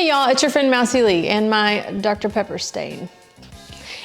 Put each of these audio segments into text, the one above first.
Hey y'all, it's your friend MousyLeigh and my Dr. Pepper stain.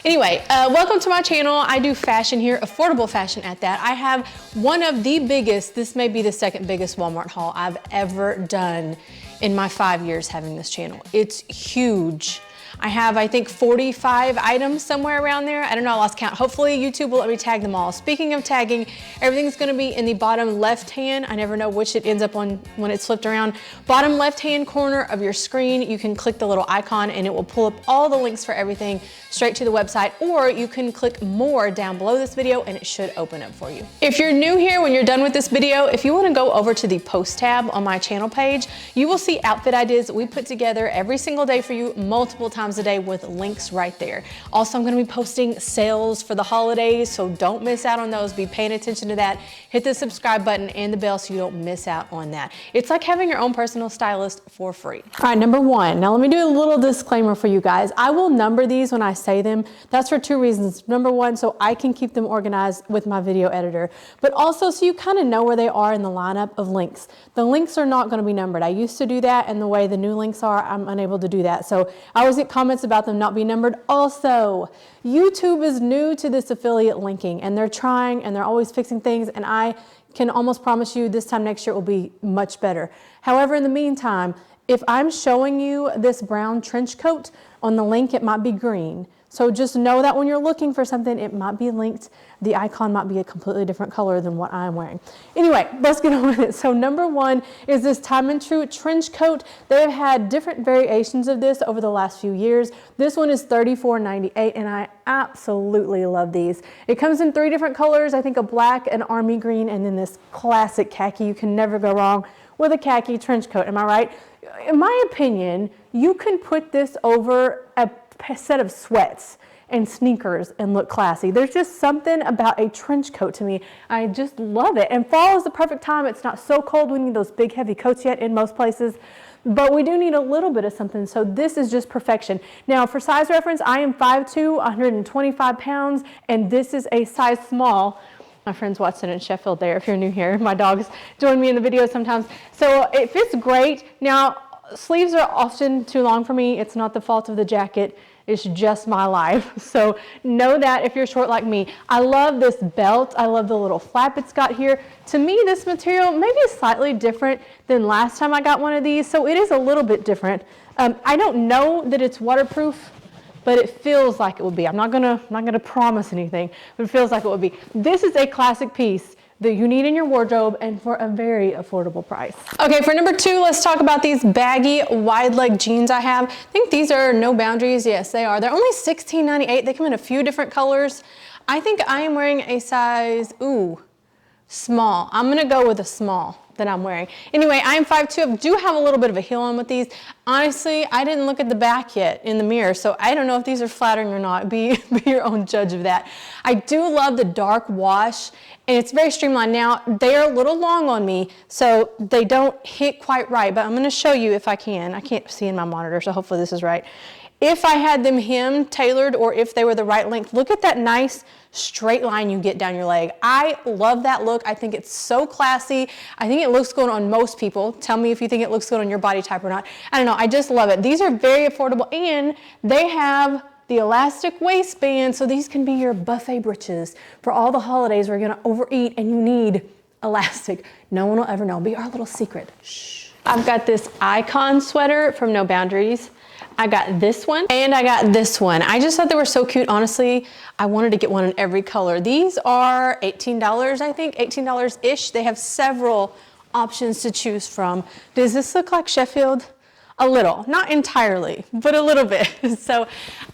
Anyway, welcome to my channel. I do fashion here, affordable fashion at that. I have one of the biggest, this may be the second biggest Walmart haul I've ever done in my 5 years having this channel. It's huge. I have, I think, 45 items somewhere around there. I don't know, I lost count. Hopefully YouTube will let me tag them all. Speaking of tagging, everything's gonna be in the bottom left hand. I never know which it ends up on when it's flipped around. Bottom left hand corner of your screen, you can click the little icon and it will pull up all the links for everything straight to the website, or you can click more down below this video and it should open up for you. If you're new here, when you're done with this video, if you wanna go over to the post tab on my channel page, you will see outfit ideas that we put together every single day for you, multiple times a day with links right there. Also, I'm gonna be posting sales for the holidays, so don't miss out on those. Be paying attention to that. Hit the subscribe button and the bell so you don't miss out on that. It's like having your own personal stylist for free. All right, number one. Now let me do a little disclaimer for you guys. I will number these when I say them. That's for two reasons. Number one, so I can keep them organized with my video editor, but also so you kind of know where they are in the lineup of links. The links are not gonna be numbered. I used to do that, and the way the new links are, I'm unable to do that. So I always get comments about them not being numbered. Also, YouTube is new to this affiliate linking, and they're trying and they're always fixing things, and I can almost promise you this time next year it will be much better. However, in the meantime, if I'm showing you this brown trench coat on the link, it might be green. So just know that when you're looking for something, it might be linked. The icon might be a completely different color than what I'm wearing. Anyway, let's get on with it. So number one is this Time and True trench coat. They've had different variations of this over the last few years. This one is $34.98, and I absolutely love these. It comes in 3 different colors. I think a black, an army green, and then this classic khaki. You can never go wrong with a khaki trench coat. Am I right? In my opinion, you can put this over a set of sweats and sneakers and look classy. There's just something about a trench coat to me. I just love it. And fall is the perfect time. It's not so cold. We need those big heavy coats yet in most places, but we do need a little bit of something. So this is just perfection. Now for size reference, I am 5'2", 125 pounds, and this is a size small. My friends Watson and Sheffield there, if you're new here. My dogs join me in the video sometimes. So it fits great. Now, sleeves are often too long for me. It's not the fault of the jacket. It's just my life. So know that if you're short like me. I love this belt. I love the little flap it's got here. To me, this material maybe is slightly different than last time I got one of these. So it is a little bit different. I don't know that it's waterproof, but it feels like it would be. I'm not gonna promise anything, but it feels like it would be. This is a classic piece that you need in your wardrobe, and for a very affordable price. Okay, for number 2, let's talk about these baggy wide leg jeans I have. I think these are No Boundaries. Yes, they are. They're only $16.98. They come in a few different colors. I think I am wearing a size, small. I'm gonna go with a small that I'm wearing. Anyway, I'm 5'2". I do have a little bit of a heel on with these. Honestly, I didn't look at the back yet in the mirror, so I don't know if these are flattering or not. Be your own judge of that. I do love the dark wash, and it's very streamlined. Now, they're a little long on me, so they don't hit quite right, but I'm gonna show you if I can. I can't see in my monitor, so hopefully this is right. If I had them hemmed, tailored, or if they were the right length, look at that nice straight line you get down your leg. I love that look. I think it's so classy. I think it looks good on most people. Tell me if you think it looks good on your body type or not. I don't know, I just love it. These are very affordable, and they have the elastic waistband, so these can be your buffet breeches for all the holidays where you're gonna overeat and you need elastic. No one will ever know. Be our little secret. Shh. I've got this icon sweater from No Boundaries. I got this one, and I got this one. I just thought they were so cute. Honestly, I wanted to get one in every color. These are $18, I think, $18-ish. They have several options to choose from. Does this look like Sheffield? A little, not entirely, but a little bit. So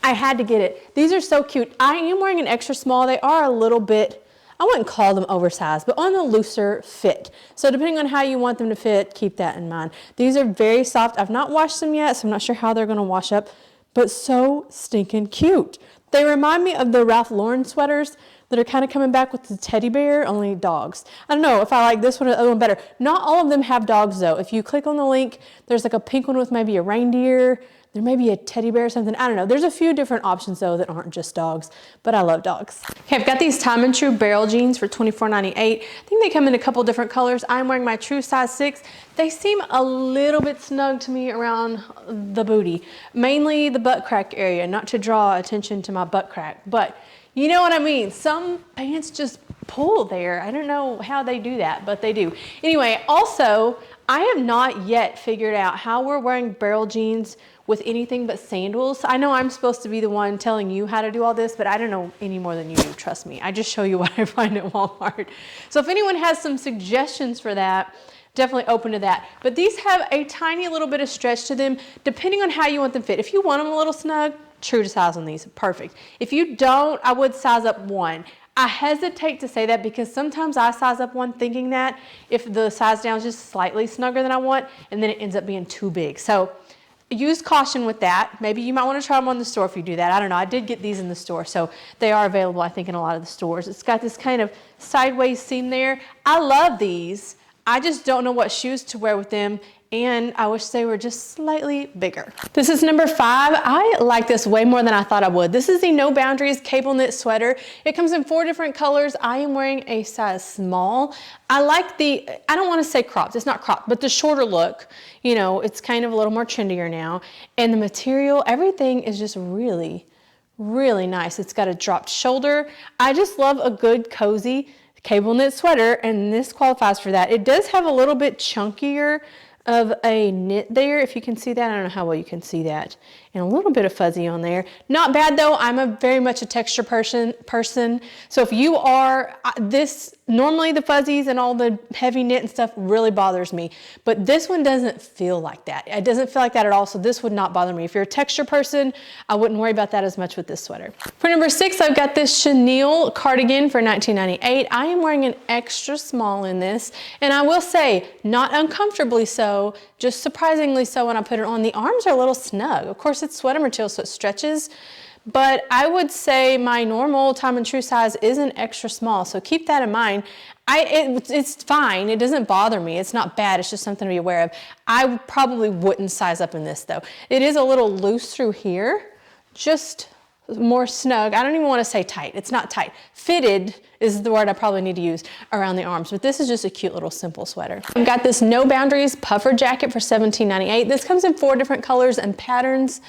I had to get it. These are so cute. I am wearing an extra small. They are a little bit, I wouldn't call them oversized, but on the looser fit. So depending on how you want them to fit, keep that in mind. These are very soft. I've not washed them yet, so I'm not sure how they're gonna wash up, but so stinking cute. They remind me of the Ralph Lauren sweaters that are kind of coming back with the teddy bear, only dogs. I don't know if I like this one or the other one better. Not all of them have dogs though. If you click on the link, there's like a pink one with maybe a reindeer. There may be a teddy bear or something. I don't know. There's a few different options though that aren't just dogs, but I love dogs. Okay, I've got these Time and True barrel jeans for $24.98. I think they come in a couple different colors. I'm wearing my true size 6. They seem a little bit snug to me around the booty, mainly the butt crack area, not to draw attention to my butt crack, but you know what I mean. Some pants just pull there. I don't know how they do that, but they do. Anyway, also, I have not yet figured out how we're wearing barrel jeans with anything but sandals. I know I'm supposed to be the one telling you how to do all this, but I don't know any more than you do, trust me. I just show you what I find at Walmart. So if anyone has some suggestions for that, definitely open to that. But these have a tiny little bit of stretch to them, depending on how you want them fit. If you want them a little snug, true to size on these, perfect. If you don't, I would size up 1. I hesitate to say that because sometimes I size up 1 thinking that if the size down is just slightly snugger than I want, and then it ends up being too big. So use caution with that. Maybe you might want to try them on the store if you do that. I don't know. I did get these in the store, so they are available, I think, in a lot of the stores. It's got this kind of sideways seam there. I love these. I just don't know what shoes to wear with them, and I wish they were just slightly bigger. This is number 5. I like this way more than I thought I would. This is the No Boundaries cable knit sweater. It comes in 4 different colors. I am wearing a size small. I like the, I don't want to say cropped, it's not cropped, but the shorter look. You know, it's kind of a little more trendier now. And the material, everything is just really, really nice. It's got a dropped shoulder. I just love a good cozy cable knit sweater, and this qualifies for that. It does have a little bit chunkier of a knit there, if you can see that. I don't know how well you can see that. And a little bit of fuzzy on there. Not bad though. I'm very much a texture person. So if you are, normally the fuzzies and all the heavy knit and stuff really bothers me. But this one doesn't feel like that. It doesn't feel like that at all. So this would not bother me. If you're a texture person, I wouldn't worry about that as much with this sweater. For number 6, I've got this chenille cardigan for $19.98. I am wearing an extra small in this. And I will say, not uncomfortably so, just surprisingly so when I put it on. The arms are a little snug. Of course, it's sweater material, so it stretches. But I would say my normal Time and True size is an extra small, so keep that in mind. It's fine. It doesn't bother me. It's not bad. It's just something to be aware of. I probably wouldn't size up in this, though. It is a little loose through here, just more snug. I don't even want to say tight. It's not tight. Fitted is the word I probably need to use around the arms, but this is just a cute little simple sweater. I've got this No Boundaries puffer jacket for $17.98. This comes in 4 different colors and patterns.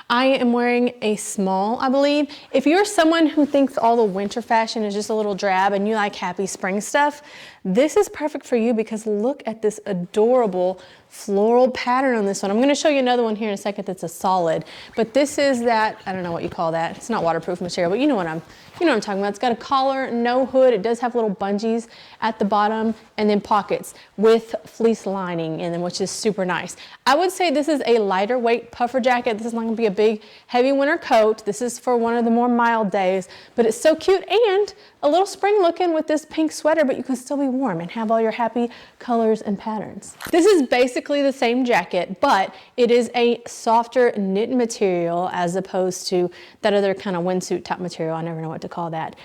I am wearing a small, I believe. If you're someone who thinks all the winter fashion is just a little drab and you like happy spring stuff, this is perfect for you because look at this adorable floral pattern on this one. I'm going to show you another one here in a second that's a solid, but this is that, I don't know what you call that. It's not waterproof material, but you know what I'm talking about. It's got a collar, no hood. It does have little bungees at the bottom and then pockets with fleece lining in them, which is super nice. I would say this is a lighter weight puffer jacket. This is not going to be a big, heavy winter coat. This is for one of the more mild days, but it's so cute and a little spring looking with this pink sweater, but you can still be warm and have all your happy colors and patterns. This is basically the same jacket, but it is a softer knit material as opposed to that other kind of windsuit type material. I never know what to call that.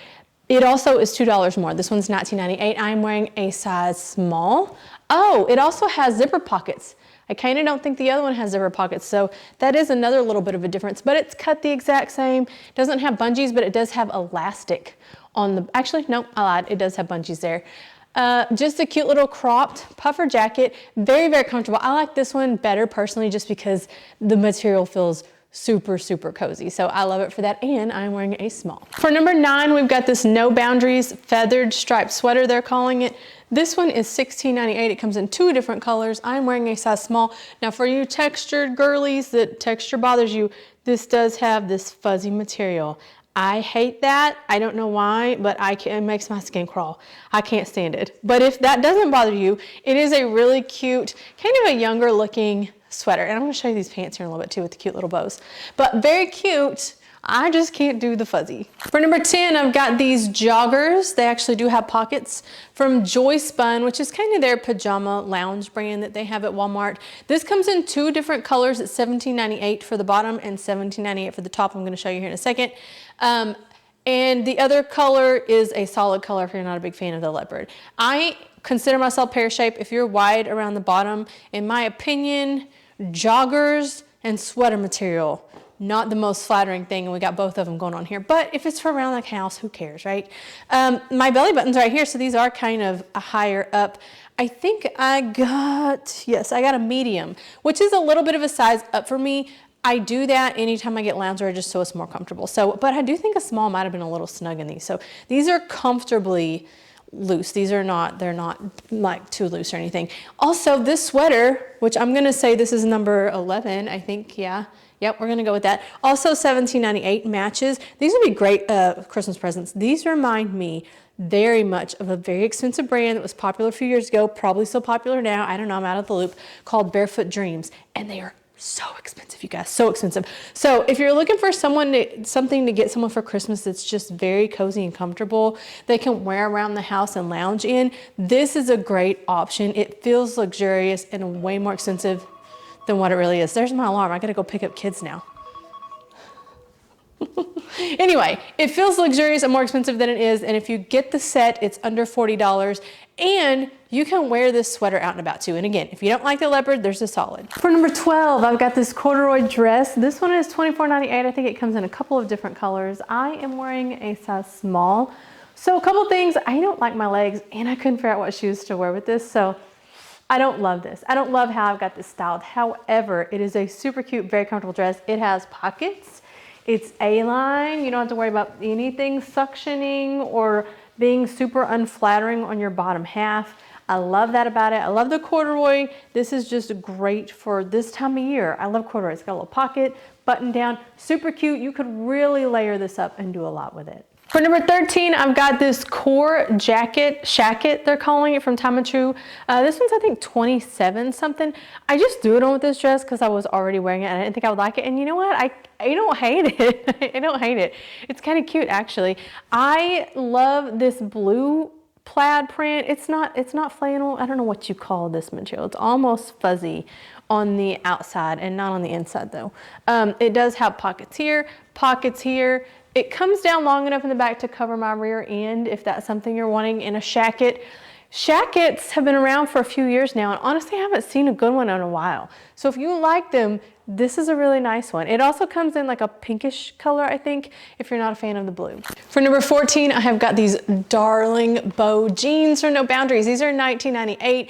It also is $2 more. This one's $19.98. I'm wearing a size small. Oh, it also has zipper pockets. I kind of don't think the other one has zipper pockets, so that is another little bit of a difference, but it's cut the exact same. It doesn't have bungees, but it does have elastic on the, actually, no, I lied. It does have bungees there. Just a cute little cropped puffer jacket. Very, very comfortable. I like this one better personally just because the material feels super, super cozy. So I love it for that, and I'm wearing a small. For number 9, we've got this No Boundaries feathered striped sweater, they're calling it. This one is $16.98. It comes in 2 different colors. I'm wearing a size small. Now for you textured girlies that texture bothers you, this does have this fuzzy material. I hate that. I don't know why, but it makes my skin crawl. I can't stand it. But if that doesn't bother you, it is a really cute, kind of a younger looking sweater. And I'm going to show you these pants here in a little bit too with the cute little bows. But very cute. I just can't do the fuzzy. For number 10, I've got these joggers. They actually do have pockets from Joy Spun, which is kind of their pajama lounge brand that they have at Walmart. This comes in 2 different colors. It's $17.98 for the bottom and $17.98 for the top. I'm going to show you here in a second. And the other color is a solid color if you're not a big fan of the leopard. I consider myself pear shape. If you're wide around the bottom, in my opinion, joggers and sweater material, not the most flattering thing, and we got both of them going on here. But if it's for around the house, who cares, right? My belly button's right here, so these are kind of a higher up. I think I got a medium, which is a little bit of a size up for me. I do that anytime I get loungewear just so it's more comfortable. So, but I do think a small might have been a little snug in these. So these are comfortably loose. These are not, they're not like too loose or anything. Also this sweater, which I'm gonna say this is number 11, I think, yeah. Yep, we're gonna go with that. Also $17.98 matches. These would be great Christmas presents. These remind me very much of a very expensive brand that was popular a few years ago, probably still popular now, I don't know, I'm out of the loop, called Barefoot Dreams. And they are so expensive, you guys, so expensive. So if you're looking for something to get someone for Christmas that's just very cozy and comfortable, they can wear around the house and lounge in, this is a great option. It feels luxurious and way more expensive than what it really is. There's my alarm. I gotta go pick up kids now. Anyway, it feels luxurious and more expensive than it is. And if you get the set, it's under $40. And you can wear this sweater out and about too. And again, if you don't like the leopard, there's a solid. For number 12, I've got this corduroy dress. This one is $24.98. I think it comes in a couple of different colors. I am wearing a size small. So a couple things, I don't like my legs and I couldn't figure out what shoes to wear with this. So I don't love this. I don't love how I've got this styled. However, it is a super cute, very comfortable dress. It has pockets. It's A-line. You don't have to worry about anything suctioning or being super unflattering on your bottom half. I love that about it. I love the corduroy. This is just great for this time of year. I love corduroy. It's got a little pocket, button down, super cute. You could really layer this up and do a lot with it. For number 13, I've got this core jacket, shacket, they're calling it, from Time and True. This one's, I think, 27 something. I just threw it on with this dress because I was already wearing it and I didn't think I would like it. And you know what? I don't hate it. I don't hate it. It's kind of cute, actually. I love this blue plaid print. It's not flannel. I don't know what you call this material. It's almost fuzzy on the outside and not on the inside though. It does have pockets here, pockets here. It comes down long enough in the back to cover my rear end if that's something you're wanting in a shacket. Shackets have been around for a few years now, and honestly I haven't seen a good one in a while. So if you like them, this is a really nice one. It also comes in like a pinkish color, I think, if you're not a fan of the blue. For number 14, I have got these darling bow jeans for No Boundaries. These are $19.98.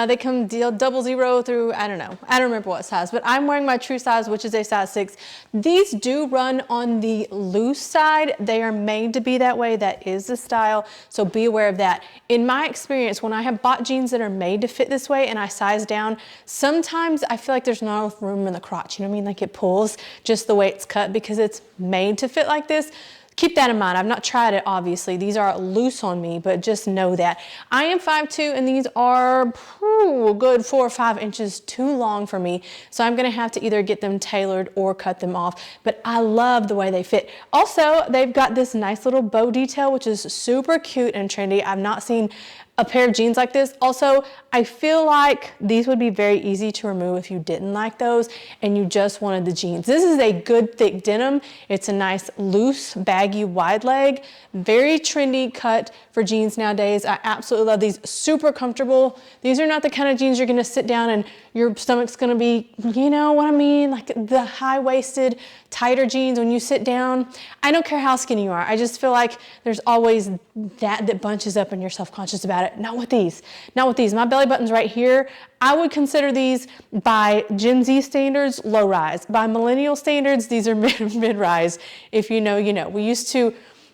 They come 00 through, I don't know. I don't remember what size, but I'm wearing my true size, which is a size 6. These do run on the loose side. They are made to be that way. That is the style, so be aware of that. In my experience, when I have bought jeans that are made to fit this way and I size down, sometimes I feel like there's not enough room in the crotch. You know what I mean? Like it pulls just the way it's cut because it's made to fit like this. Keep that in mind. I've not tried it, obviously. These are loose on me, but just know that. I am 5'2", and these are a good 4 or 5 inches too long for me. So I'm gonna have to either get them tailored or cut them off, but I love the way they fit. Also, they've got this nice little bow detail, which is super cute and trendy. I've not seen a pair of jeans like this. Also, I feel like these would be very easy to remove if you didn't like those and you just wanted the jeans. This is a good thick denim. It's a nice loose baggy wide leg, very trendy cut for jeans nowadays. I absolutely love these, super comfortable. These are not the kind of jeans you're gonna sit down and your stomach's gonna be, you know what I mean? Like the high-waisted, tighter jeans when you sit down. I don't care how skinny you are. I just feel like there's always that bunches up and you're self-conscious about it. Not with these, not with these. My belly button's right here. I would consider these by Gen Z standards, low rise. By millennial standards, these are mid-rise. If you know, you know. We used to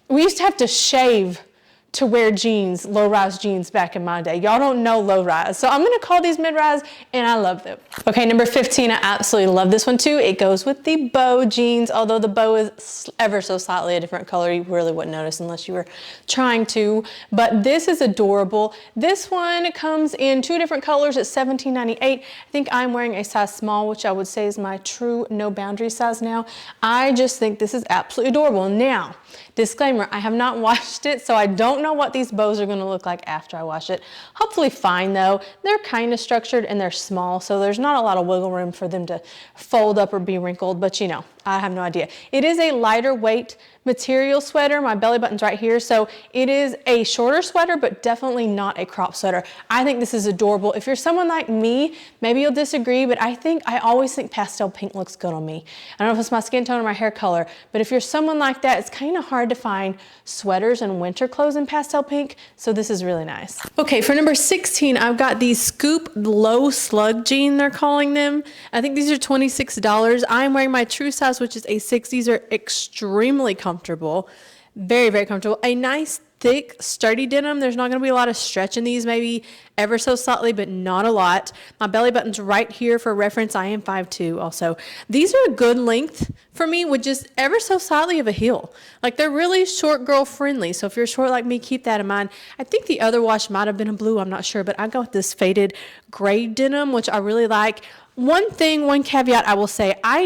have to shave to wear jeans, low-rise jeans back in my day. Y'all don't know low-rise. So I'm gonna call these mid-rise and I love them. Okay, number 15, I absolutely love this one too. It goes with the bow jeans, although the bow is ever so slightly a different color. You really wouldn't notice unless you were trying to, but this is adorable. This one comes in 2 different colors at $17.98. I think I'm wearing a size small, which I would say is my true no boundary size now. I just think this is absolutely adorable. Now, disclaimer, I have not washed it, so I don't know what these bows are gonna look like after I wash it. Hopefully fine though. They're kind of structured and they're small, so there's not a lot of wiggle room for them to fold up or be wrinkled, but you know, I have no idea. It is a lighter weight material sweater. My belly button's right here. So it is a shorter sweater, but definitely not a crop sweater. I think this is adorable. If you're someone like me, maybe you'll disagree, but I always think pastel pink looks good on me. I don't know if it's my skin tone or my hair color, but if you're someone like that, it's kind of hard to find sweaters and winter clothes in pastel pink. So this is really nice. Okay, for number 16, I've got these Scoop low slug jean, they're calling them. I think these are $26. I'm wearing my true size, which is a 6. These are extremely comfortable, very, very comfortable. A nice thick sturdy denim. There's not going to be a lot of stretch in these, maybe ever so slightly, but not a lot. My belly button's right here for reference. I am 5'2" also. These are a good length for me with just ever so slightly of a heel. Like, they're really short girl friendly. So if you're short like me, keep that in mind. I think the other wash might have been a blue, I'm not sure, but I go with this faded gray denim, which I really like. One caveat I will say, my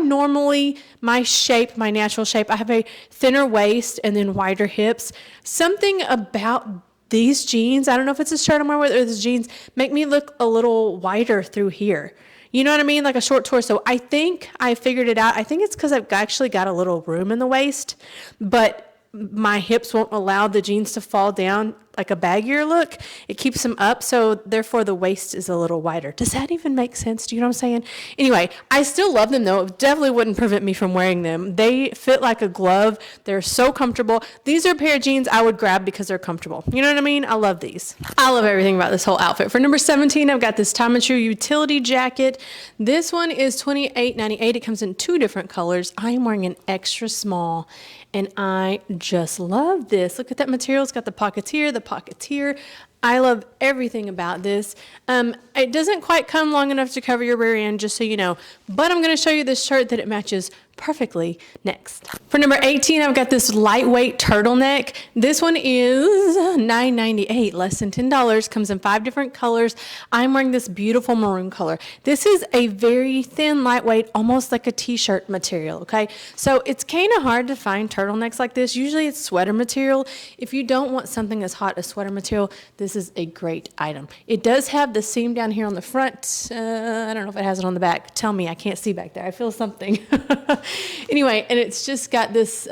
natural shape, I have a thinner waist and then wider hips. Something about these jeans, I don't know if it's a shirt I'm wearing or this jeans, make me look a little wider through here. You know what I mean? Like a short torso. I think I figured it out. I think it's because I've actually got a little room in the waist, but my hips won't allow the jeans to fall down like a baggier look. It keeps them up, so therefore the waist is a little wider. Does that even make sense? Do you know what I'm saying? Anyway, I still love them though. It definitely wouldn't prevent me from wearing them. They fit like a glove. They're so comfortable. These are a pair of jeans I would grab because they're comfortable. You know what I mean? I love these. I love everything about this whole outfit. For number 17, I've got this Time and True utility jacket. This one is $28.98. It comes in 2 different colors. I am wearing an extra small, and I just love this. Look at that material. It's got the pockets here, the pockets here. I love everything about this. It doesn't quite come long enough to cover your rear end, just so you know, but I'm going to show you this shirt that it matches perfectly next. For number 18, I've got this lightweight turtleneck. This one is $9.98, less than $10. Comes in 5 different colors. I'm wearing this beautiful maroon color. This is a very thin, lightweight, almost like a t-shirt material, okay? So it's kind of hard to find turtlenecks like this. Usually it's sweater material. If you don't want something as hot as sweater material, this is a great item. It does have the seam down here on the front. I don't know if it has it on the back. Tell me, I can't see back there. I feel something. Anyway, and it's just got this,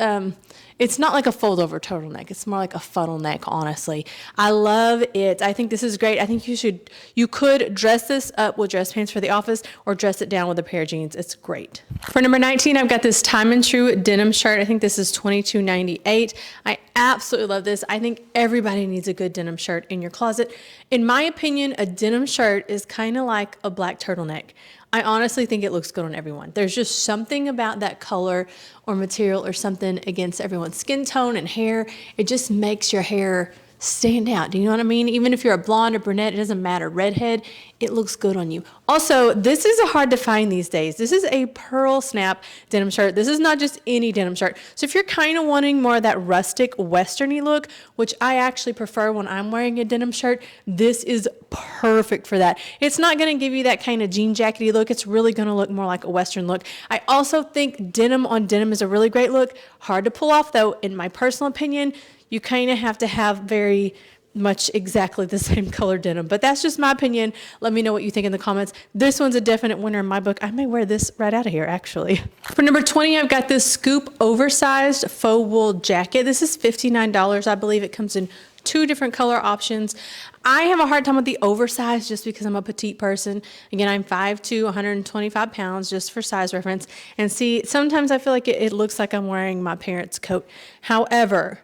it's not like a fold over turtleneck. It's more like a funnel neck, honestly. I love it. I think this is great. I think you could dress this up with dress pants for the office or dress it down with a pair of jeans. It's great. For number 19, I've got this Time and True denim shirt. I think this is $22.98. I absolutely love this. I think everybody needs a good denim shirt in your closet. In my opinion, a denim shirt is kind of like a black turtleneck. I honestly think it looks good on everyone. There's just something about that color or material or something against everyone's skin tone and hair. It just makes your hair stand out. Do you know what I mean? Even if you're a blonde or brunette, it doesn't matter. Redhead, it looks good on you. Also, this is hard to find these days. This is a pearl snap denim shirt. This is not just any denim shirt. So if you're kind of wanting more of that rustic westerny look, which I actually prefer when I'm wearing a denim shirt, this is perfect for that. It's not going to give you that kind of jean jackety look. It's really going to look more like a western look. I also think denim on denim is a really great look. Hard to pull off though, in my personal opinion. You kind of have to have very much exactly the same color denim, but that's just my opinion. Let me know what you think in the comments. This one's a definite winner in my book. I may wear this right out of here, actually. For number 20, I've got this Scoop Oversized Faux Wool Jacket. This is $59, I believe. It comes in 2 different color options. I have a hard time with the oversized just because I'm a petite person. Again, I'm 5'2", 125 pounds, just for size reference. And see, sometimes I feel like it looks like I'm wearing my parents' coat. However,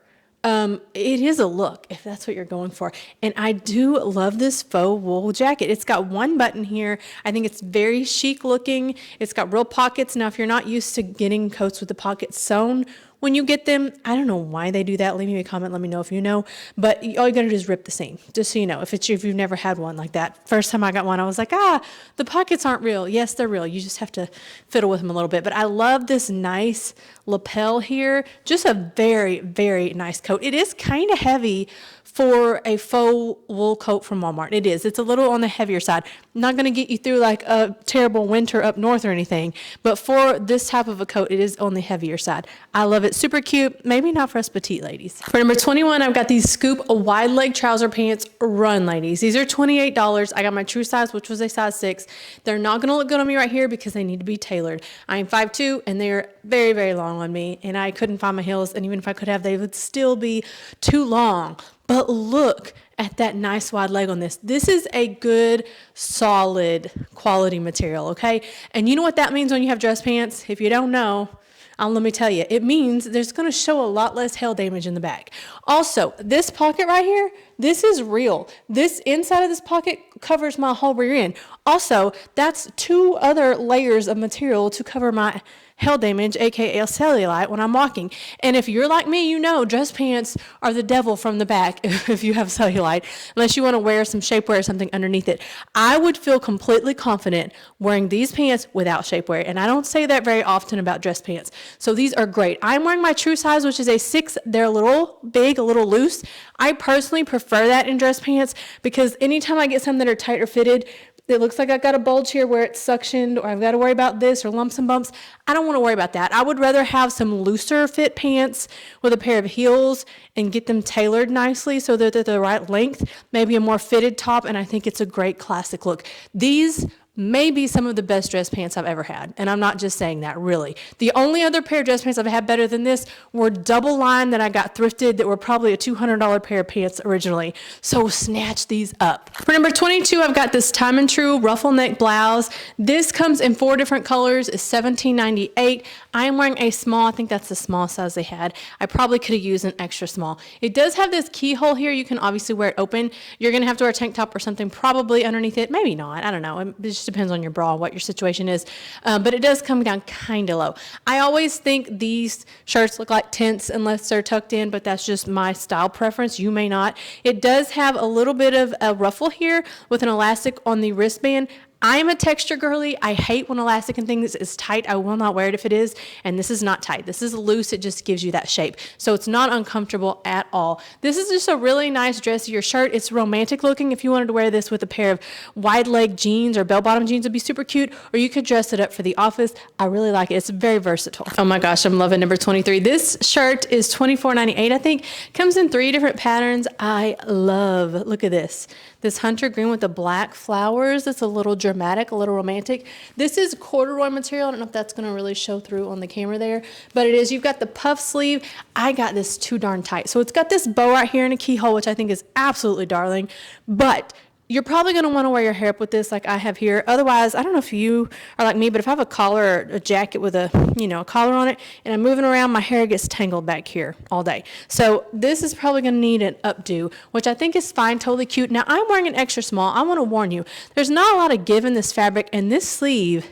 it is a look if that's what you're going for. And I do love this faux wool jacket. It's got 1 button here. I think it's very chic looking. It's got real pockets. Now, if you're not used to getting coats with the pockets sewn, when you get them, I don't know why they do that. Leave me a comment. Let me know if you know. But all you got to do is rip the seam, just so you know. If you've never had one like that. First time I got one, I was like, the pockets aren't real. Yes, they're real. You just have to fiddle with them a little bit. But I love this nice lapel here. Just a very, very nice coat. It is kind of heavy for a faux wool coat from Walmart. It is. It's a little on the heavier side. Not going to get you through like a terrible winter up north or anything, but for this type of a coat, it is on the heavier side. I love it but super cute. Maybe not for us petite ladies. For number 21, I've got these Scoop wide leg trouser pants. Run, ladies. These are $28. I got my true size, which was a size 6. They're not gonna look good on me right here because they need to be tailored. I am 5'2", and they're very, very long on me, and I couldn't find my heels, and even if I could have, they would still be too long. But look at that nice wide leg on this. This is a good, solid quality material, okay? And you know what that means when you have dress pants? If you don't know, let me tell you, it means there's gonna show a lot less hail damage in the back. Also, this pocket right here, this is real. This inside of this pocket covers my whole rear end. Also, that's 2 other layers of material to cover my hail damage, aka cellulite, when I'm walking. And if you're like me, you know dress pants are the devil from the back if you have cellulite, unless you want to wear some shapewear or something underneath it. I would feel completely confident wearing these pants without shapewear, and I don't say that very often about dress pants. So these are great. I'm wearing my true size, which is a 6. They're a little big, a little loose. I personally prefer that in dress pants because anytime I get some that are tight or fitted, it looks like I've got a bulge here where it's suctioned, or I've got to worry about this or lumps and bumps. I don't want to worry about that. I would rather have some looser fit pants with a pair of heels and get them tailored nicely so that they're the right length, maybe a more fitted top, and I think it's a great classic look. These may be some of the best dress pants I've ever had, and I'm not just saying that, really. The only other pair of dress pants I've had better than this were double line that I got thrifted that were probably a $200 pair of pants originally, so snatch these up. For number 22, I've got this Time and True ruffle neck blouse. This comes in 4 different colors. It's $17.98. I am wearing a small. I think that's the small size they had. I probably could have used an extra small. It does have this keyhole here. You can obviously wear it open. You're going to have to wear a tank top or something probably underneath it. Maybe not. I don't know. It just depends on your bra, what your situation is. But it does come down kind of low. I always think these shirts look like tents unless they're tucked in, but that's just my style preference. You may not. It does have a little bit of a ruffle here with an elastic on the wristband. I am a texture girly. I hate when elastic and things is tight. I will not wear it if it is, and this is not tight. This is loose. It just gives you that shape. So it's not uncomfortable at all. This is just a really nice dressier shirt. It's romantic looking. If you wanted to wear this with a pair of wide leg jeans or bell bottom jeans, it'd be super cute, or you could dress it up for the office. I really like it. It's very versatile. Oh my gosh, I'm loving number 23. This shirt is $24.98, I think. Comes in 3 different patterns. I love, look at this. This hunter green with the black flowers. It's a little dramatic, a little romantic. This is corduroy material. I don't know if that's going to really show through on the camera there, but it is. You've got the puff sleeve. I got this too darn tight. So it's got this bow right here and a keyhole, which I think is absolutely darling, but you're probably going to want to wear your hair up with this like I have here. Otherwise, I don't know if you are like me, but if I have a collar or a jacket with a, a collar on it and I'm moving around, my hair gets tangled back here all day. So this is probably going to need an updo, which I think is fine, totally cute. Now, I'm wearing an extra small. I want to warn you, there's not a lot of give in this fabric, and this sleeve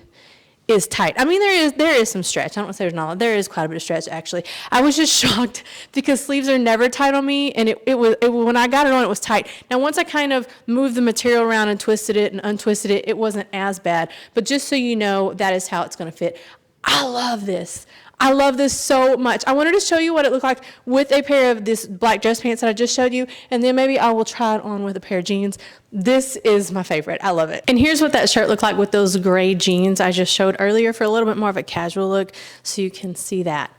is tight. I mean, there is some stretch. I don't want to say there's not. There is quite a bit of stretch, actually. I was just shocked because sleeves are never tight on me, and it was when I got it on, it was tight. Now, once I kind of moved the material around and twisted it and untwisted it, it wasn't as bad. But just so you know, that is how it's going to fit. I love this. I love this so much. I wanted to show you what it looked like with a pair of this black dress pants that I just showed you, and then maybe I will try it on with a pair of jeans. This is my favorite. I love it. And here's what that shirt looked like with those gray jeans I just showed earlier for a little bit more of a casual look, so you can see that.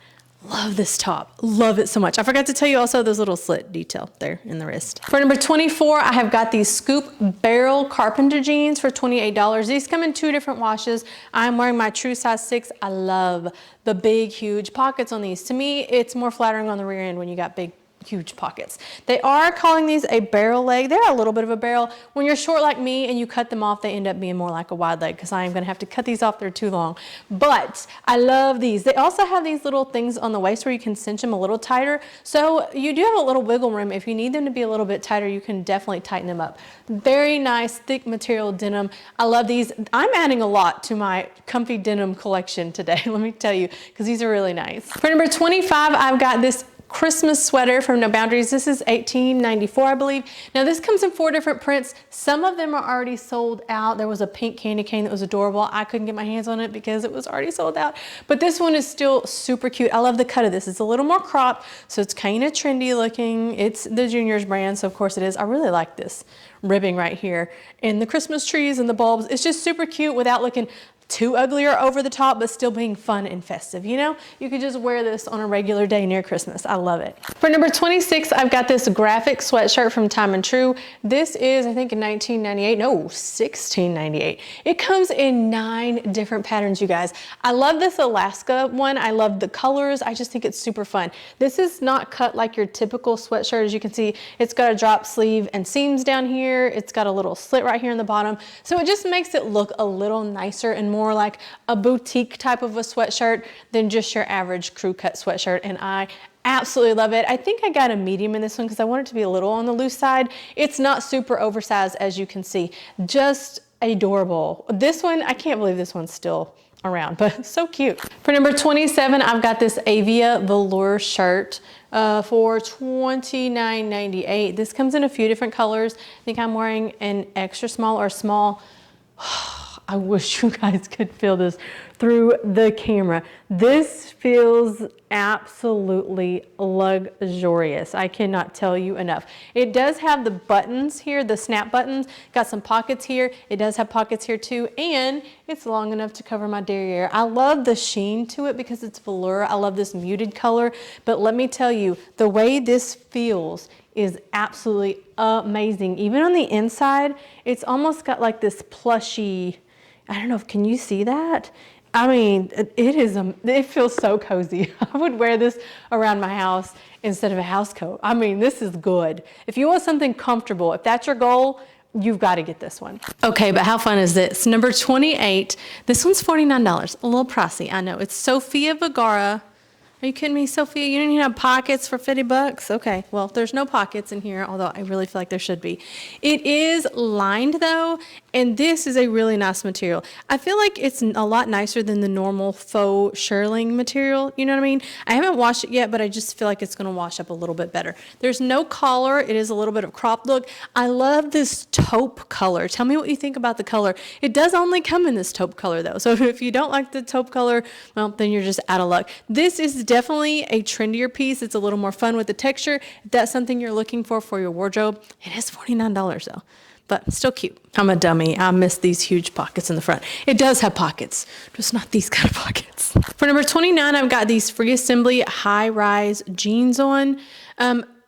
Love this top. Love it so much. I forgot to tell you also this little slit detail there in the wrist. For number 24, I have got these Scoop Barrel Carpenter jeans for $28. These come in 2 different washes. I'm wearing my true size 6. I love the big, huge pockets on these. To me, it's more flattering on the rear end when you got big, huge pockets. They are calling these a barrel leg. They're a little bit of a barrel. When you're short like me and you cut them off, they end up being more like a wide leg because I am going to have to cut these off. They're too long. But I love these. They also have these little things on the waist where you can cinch them a little tighter. So you do have a little wiggle room. If you need them to be a little bit tighter, you can definitely tighten them up. Very nice, thick material denim. I love these. I'm adding a lot to my comfy denim collection today, let me tell you, because these are really nice. For number 25, I've got this Christmas sweater from No Boundaries. This is $18.94, I believe. Now this comes in 4 different prints. Some of them are already sold out. There was a pink candy cane that was adorable. I couldn't get my hands on it because it was already sold out. But this one is still super cute. I love the cut of this. It's a little more cropped, so it's kind of trendy looking. It's the Juniors brand, so of course it is. I really like this ribbing right here and the Christmas trees and the bulbs. It's just super cute without looking too ugly or over the top, but still being fun and festive. You know, you could just wear this on a regular day near Christmas. I love it. For number 26, I've got this graphic sweatshirt from Time and True. This is, I think, in 1998, no, 1698. It comes in 9 different patterns, you guys. I love this Alaska one. I love the colors. I just think it's super fun. This is not cut like your typical sweatshirt. As you can see, it's got a drop sleeve and seams down here. It's got a little slit right here in the bottom. So it just makes it look a little nicer and more like a boutique type of a sweatshirt than just your average crew cut sweatshirt. And I absolutely love it. I think I got a medium in this one because I want it to be a little on the loose side. It's not super oversized, as you can see. Just adorable. This one, I can't believe this one's still around, but so cute. For number 27, I've got this Avia velour shirt for $29.98. This comes in a few different colors. I think I'm wearing an extra small or small. I wish you guys could feel this through the camera. This feels absolutely luxurious. I cannot tell you enough. It does have the buttons here, the snap buttons, got some pockets here. It does have pockets here too, and it's long enough to cover my derriere. I love the sheen to it because it's velour. I love this muted color, but let me tell you, the way this feels is absolutely amazing. Even on the inside, it's almost got like this plushy, I don't know, can you see that? I mean, it feels so cozy. I would wear this around my house instead of a house coat. I mean, this is good. If you want something comfortable, if that's your goal, you've got to get this one. Okay, but how fun is this? Number 28, this one's $49, a little pricey, I know. It's Sofia Vergara. Are you kidding me, Sophia? You didn't even have pockets for 50 bucks? Okay, well, there's no pockets in here, although I really feel like there should be. It is lined though, and this is a really nice material. I feel like it's a lot nicer than the normal faux shearling material, you know what I mean? I haven't washed it yet, but I just feel like it's gonna wash up a little bit better. There's no collar, it is a little bit of cropped look. I love this taupe color. Tell me what you think about the color. It does only come in this taupe color though, so if you don't like the taupe color, well, then you're just out of luck. This is definitely a trendier piece. It's a little more fun with the texture. If that's something you're looking for your wardrobe, it is $49 though, but still cute. I'm a dummy. I miss these huge pockets in the front. It does have pockets, just not these kind of pockets. For number 29, I've got these free assembly high-rise jeans on.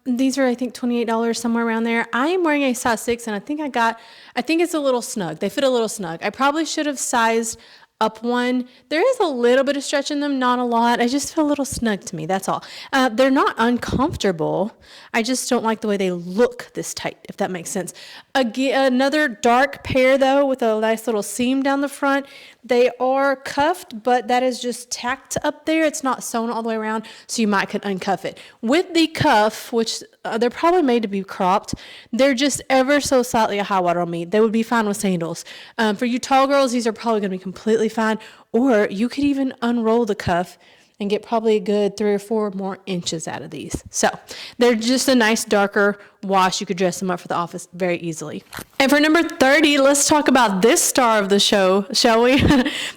These are, I think, $28, somewhere around there. I am wearing a size 6, and I think it's a little snug. They fit a little snug. I probably should have sized up one. There is a little bit of stretch in them, not a lot. I just feel a little snug to me, that's all. They're not uncomfortable. I just don't like the way they look this tight, if that makes sense. Again, another dark pair though, with a nice little seam down the front. They are cuffed, but that is just tacked up there. It's not sewn all the way around, so you might could uncuff it. With the cuff, which they're probably made to be cropped, they're just ever so slightly a high water on me. They would be fine with sandals. For you tall girls, these are probably gonna be completely fine, or you could even unroll the cuff and get probably a good 3 or 4 more inches out of these. So they're just a nice darker wash. You could dress them up for the office very easily. And for number 30, let's talk about this star of the show, shall we?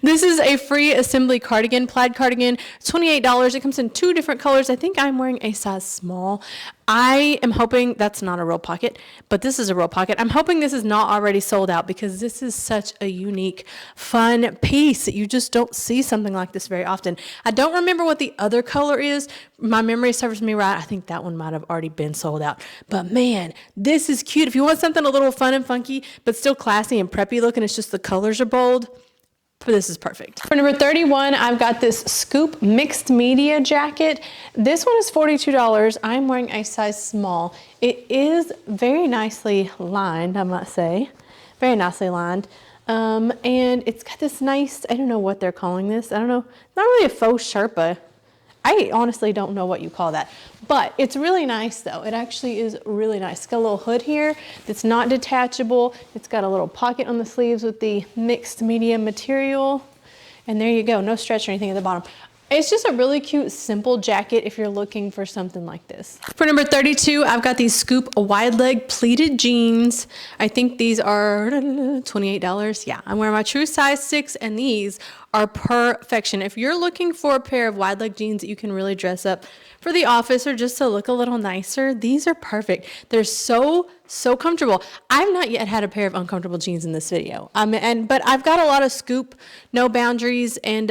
This is a free assembly cardigan, plaid cardigan, $28. It comes in 2 different colors. I think I'm wearing a size small. I am hoping that's not a real pocket, but this is a real pocket. I'm hoping this is not already sold out because this is such a unique, fun piece that you just don't see something like this very often. I don't remember what the other color is. My memory serves me right. I think that one might have already been sold out. But man, this is cute. If you want something a little fun and funky, but still classy and preppy looking, it's just the colors are bold. This is perfect. For number 31, I've got this Scoop mixed media jacket. This one is $42. I'm wearing a size small. It is very nicely lined, I must say. Very nicely lined. And it's got this nice, I don't know what they're calling this. I don't know. Not really a faux Sherpa. I honestly don't know what you call that, but it's really nice though. It actually is really nice. It's got a little hood here that's not detachable. It's got a little pocket on the sleeves with the mixed media material. And there you go, no stretch or anything at the bottom. It's just a really cute, simple jacket if you're looking for something like this. For number 32, I've got these Scoop wide leg pleated jeans. I think these are $28. Yeah, I'm wearing my true size 6, and these are perfection. If you're looking for a pair of wide leg jeans that you can really dress up for the office or just to look a little nicer, these are perfect. They're so comfortable. I've not yet had a pair of uncomfortable jeans in this video. But I've got a lot of Scoop, no boundaries, and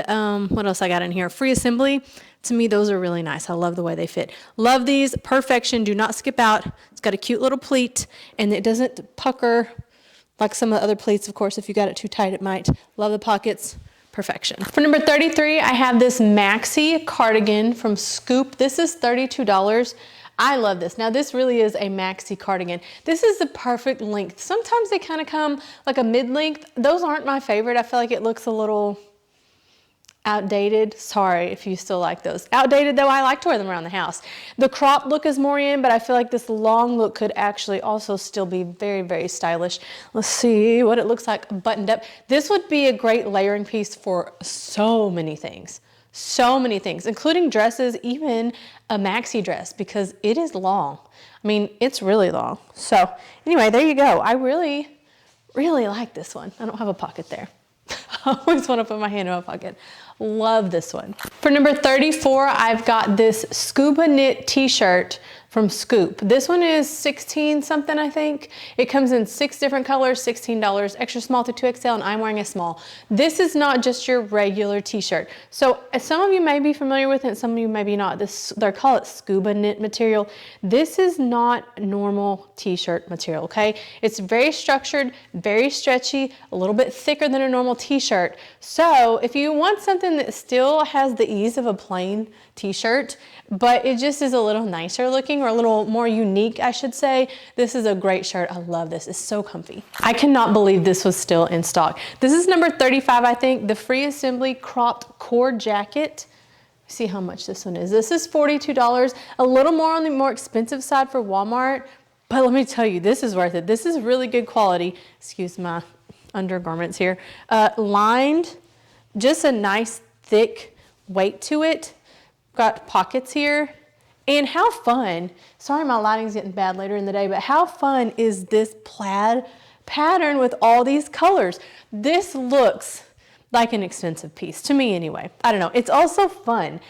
what else I got in here? Free assembly. To me, those are really nice. I love the way they fit. Love these. Perfection. Do not skip out. It's got a cute little pleat, and it doesn't pucker like some of the other pleats. Of course, if you got it too tight, it might. Love the pockets. Perfection. For number 33, I have this maxi cardigan from Scoop. This is $32. I love this. Now, this really is a maxi cardigan. This is the perfect length. Sometimes they kind of come like a mid-length. Those aren't my favorite. I feel like it looks a little outdated. Sorry if you still like those. Outdated though, I like to wear them around the house. The crop look is more in, but I feel like this long look could actually also still be very stylish. Let's see what it looks like buttoned up. This would be a great layering piece for so many things. So many things, including dresses, even a maxi dress, because it is long. I mean, it's really long. So anyway, there you go. I really like this one. I don't have a pocket there. I always want to put my hand in my pocket. Love this one. For number 34, I've got this Scuba knit t-shirt from Scoop. This one is 16 something, I think. It comes in 6 different colors, $16, extra small to 2XL, and I'm wearing a small. This is not just your regular t-shirt. So some of you may be familiar with it, some of you maybe not. They call it Scuba knit material. This is not normal t-shirt material, okay? It's very structured, very stretchy, a little bit thicker than a normal t-shirt. So if you want something that still has the ease of a plain t-shirt, but it just is a little nicer looking, or a little more unique, I should say, this is a great shirt. I love this. It's so comfy. I cannot believe this was still in stock. This is number 35, I think, the free assembly cropped cord jacket. See how much this one is. This is $42, a little more on the more expensive side for Walmart, but let me tell you, this is worth it. This is really good quality. Excuse my undergarments here. Lined, just a nice thick weight to it. Got pockets here. And how fun, sorry my lighting's getting bad later in the day, but how fun is this plaid pattern with all these colors? This looks like an expensive piece, to me anyway. I don't know, it's also fun.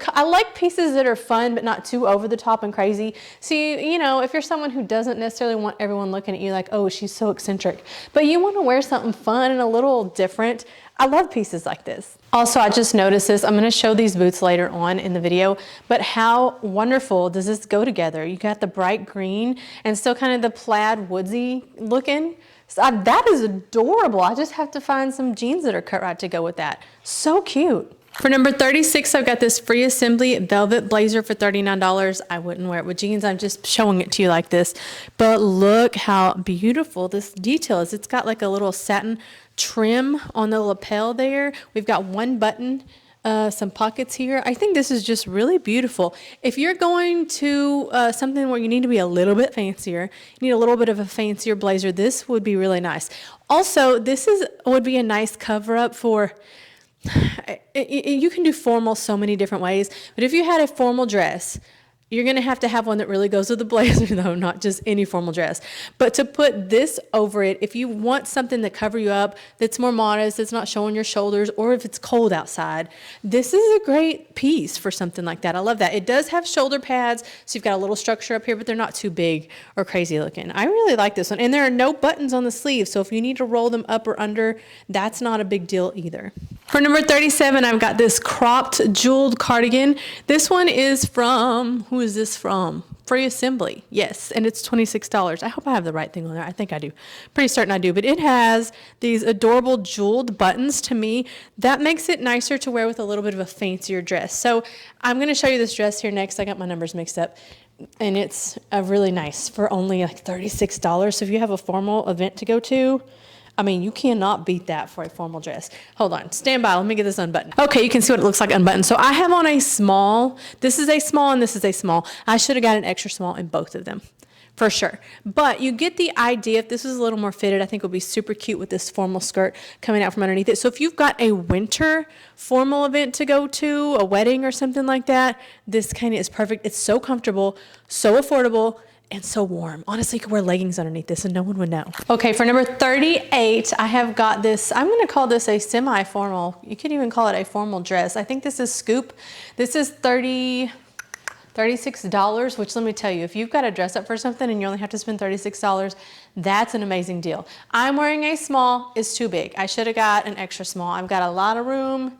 I like pieces that are fun, but not too over the top and crazy. See, you know, if you're someone who doesn't necessarily want everyone looking at you like, oh, she's so eccentric, but you want to wear something fun and a little different, I love pieces like this. Also, I just noticed this. I'm going to show these boots later on in the video, but how wonderful does this go together? You got the bright green and still kind of the plaid woodsy looking. So that is adorable. I just have to find some jeans that are cut right to go with that. So cute. For number 36, I've got this free assembly velvet blazer for $39. I wouldn't wear it with jeans. I'm just showing it to you like this. But look how beautiful this detail is. It's got like a little satin trim on the lapel there. We've got one button, some pockets here. I think this is just really beautiful. If you're going to something where you need to be a little bit fancier, you need a little bit of a fancier blazer, this would be really nice. Also, this would be a nice cover up for, you can do formal so many different ways, but if you had a formal dress, you're going to have one that really goes with the blazer, though, not just any formal dress. But to put this over it, if you want something to cover you up, that's more modest, that's not showing your shoulders, or if it's cold outside, this is a great piece for something like that. I love that. It does have shoulder pads, so you've got a little structure up here, but they're not too big or crazy looking. I really like this one. And there are no buttons on the sleeves, so if you need to roll them up or under, that's not a big deal either. For number 37, I've got this cropped jeweled cardigan. This one is from, who is this from? Free assembly, yes, and it's $26. I hope I have the right thing on there. I think I do. Pretty certain I do, but it has these adorable jeweled buttons. To me, that makes it nicer to wear with a little bit of a fancier dress. So I'm going to show you this dress here next. I got my numbers mixed up, and it's really nice for only like $36. So if you have a formal event to go to, I mean, you cannot beat that for a formal dress. Hold on, stand by, let me get this unbuttoned. Okay, you can see what it looks like unbuttoned. So I have on a small, this is a small and this is a small. I should have got an extra small in both of them, for sure. But you get the idea. If this was a little more fitted, I think it would be super cute with this formal skirt coming out from underneath it. So if you've got a winter formal event to go to, a wedding or something like that, this kind of is perfect. It's so comfortable, so affordable, and so warm. Honestly, you could wear leggings underneath this and no one would know. Okay, for number 38, I have got this, I'm gonna call this a semi-formal, you could even call it a formal dress. I think this is Scoop. This is $36, which let me tell you, if you've got to dress up for something and you only have to spend $36, that's an amazing deal. I'm wearing a small, it's too big. I should have got an extra small. I've got a lot of room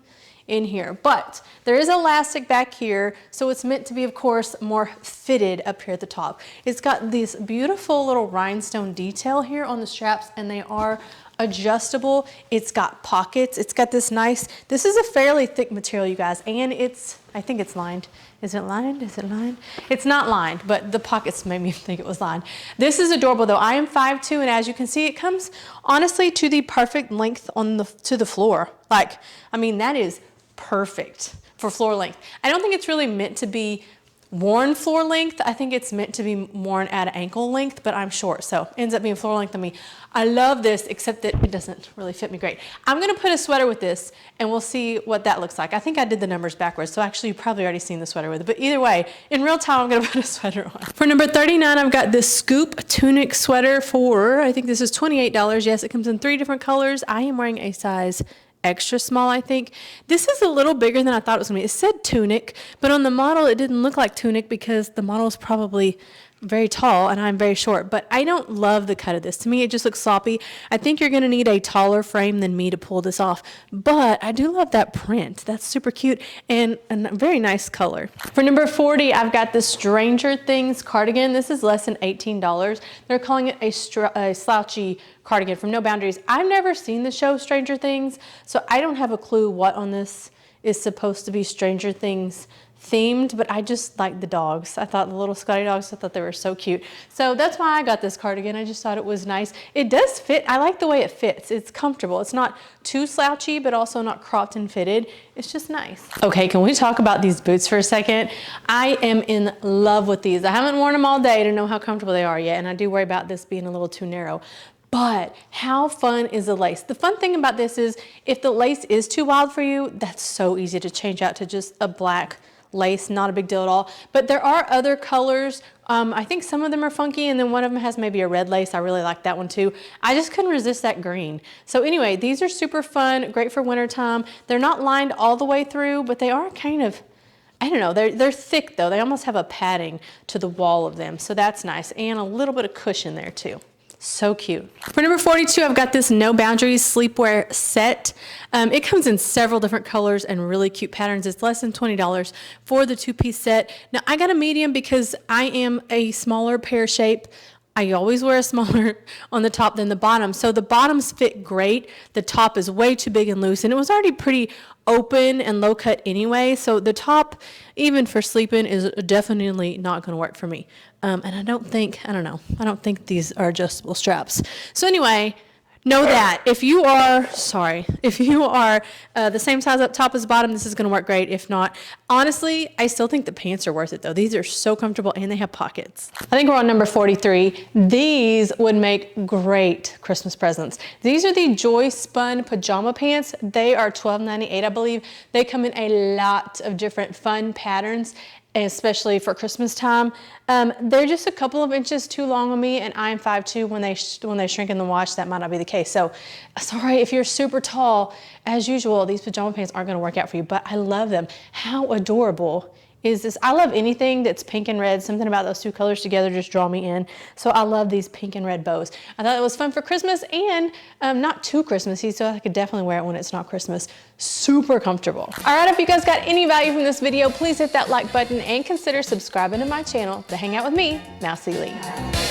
in here, but there is elastic back here, so it's meant to be, of course, more fitted up here at the top. It's got this beautiful little rhinestone detail here on the straps, and they are adjustable. It's got pockets. It's got this nice, this is a fairly thick material, you guys, and I think it's lined. Is it lined? Is it lined? It's not lined, but the pockets made me think it was lined. This is adorable though. I am 5'2", and as you can see, it comes honestly to the perfect length to the floor. Like, I mean, that is perfect for floor length. I don't think it's really meant to be worn floor length. I think it's meant to be worn at ankle length, but I'm short, so it ends up being floor length on me. I love this, except that it doesn't really fit me great. I'm gonna put a sweater with this and we'll see what that looks like. I think I did the numbers backwards, so actually you've probably already seen the sweater with it, but either way, in real time, I'm gonna put a sweater on. For number 39, I've got this Scoop Tunic sweater for, I think this is $28. Yes, it comes in 3 different colors. I am wearing a size extra small, I think. This is a little bigger than I thought it was gonna be. It said Tunic, but on the model, it didn't look like Tunic because the model is probably very tall and I'm very short, but I don't love the cut of this. To me, it just looks sloppy. I think you're gonna need a taller frame than me to pull this off, but I do love that print. That's super cute and a very nice color. For number 40, I've got the Stranger Things cardigan. This is less than $18. They're calling it a slouchy cardigan from No Boundaries. I've never seen the show Stranger Things, so I don't have a clue what on this is supposed to be Stranger Things themed, but I just like the dogs. I thought the little Scotty dogs, I thought they were so cute. So that's why I got this cardigan. I just thought it was nice. It does fit. I like the way it fits. It's comfortable. It's not too slouchy, but also not cropped and fitted. It's just nice. Okay, can we talk about these boots for a second? I am in love with these. I haven't worn them all day to know how comfortable they are yet, and I do worry about this being a little too narrow. But how fun is the lace? The fun thing about this is if the lace is too wild for you, that's so easy to change out to just a black lace, not a big deal at all. But there are other colors. I think some of them are funky, and then one of them has maybe a red lace. I really like that one too. I just couldn't resist that green. So anyway, these are super fun, great for wintertime. They're not lined all the way through, but they are kind of, I don't know, they're thick though. They almost have a padding to the wall of them. So that's nice, and a little bit of cushion there too. So cute. For number 42, I've got this No Boundaries sleepwear set. It comes in several different colors and really cute patterns. It's less than $20 for the 2-piece set. Now, I got a medium because I am a smaller pear shape. I always wear a smaller on the top than the bottom. So the bottoms fit great. The top is way too big and loose, and it was already pretty open and low cut anyway. So the top, even for sleeping, is definitely not going to work for me. And I don't think these are adjustable straps. So anyway, know that if you are, the same size up top as bottom, this is going to work great. If not, honestly, I still think the pants are worth it though. These are so comfortable and they have pockets. I think we're on number 43. These would make great Christmas presents. These are the Joy Spun pajama pants. They are $12.98, I believe. They come in a lot of different fun patterns, especially for Christmas time. They're just a couple of inches too long on me, and I'm 5'2". When they shrink in the wash, that might not be the case. So sorry if you're super tall. As usual, these pajama pants aren't gonna work out for you, but I love them. How adorable is this? I love anything that's pink and red. Something about those two colors together just draw me in. So I love these pink and red bows. I thought it was fun for Christmas and not too Christmassy, so I could definitely wear it when it's not Christmas. Super comfortable. All right, if you guys got any value from this video, please hit that like button and consider subscribing to my channel to hang out with me, MousyLeigh.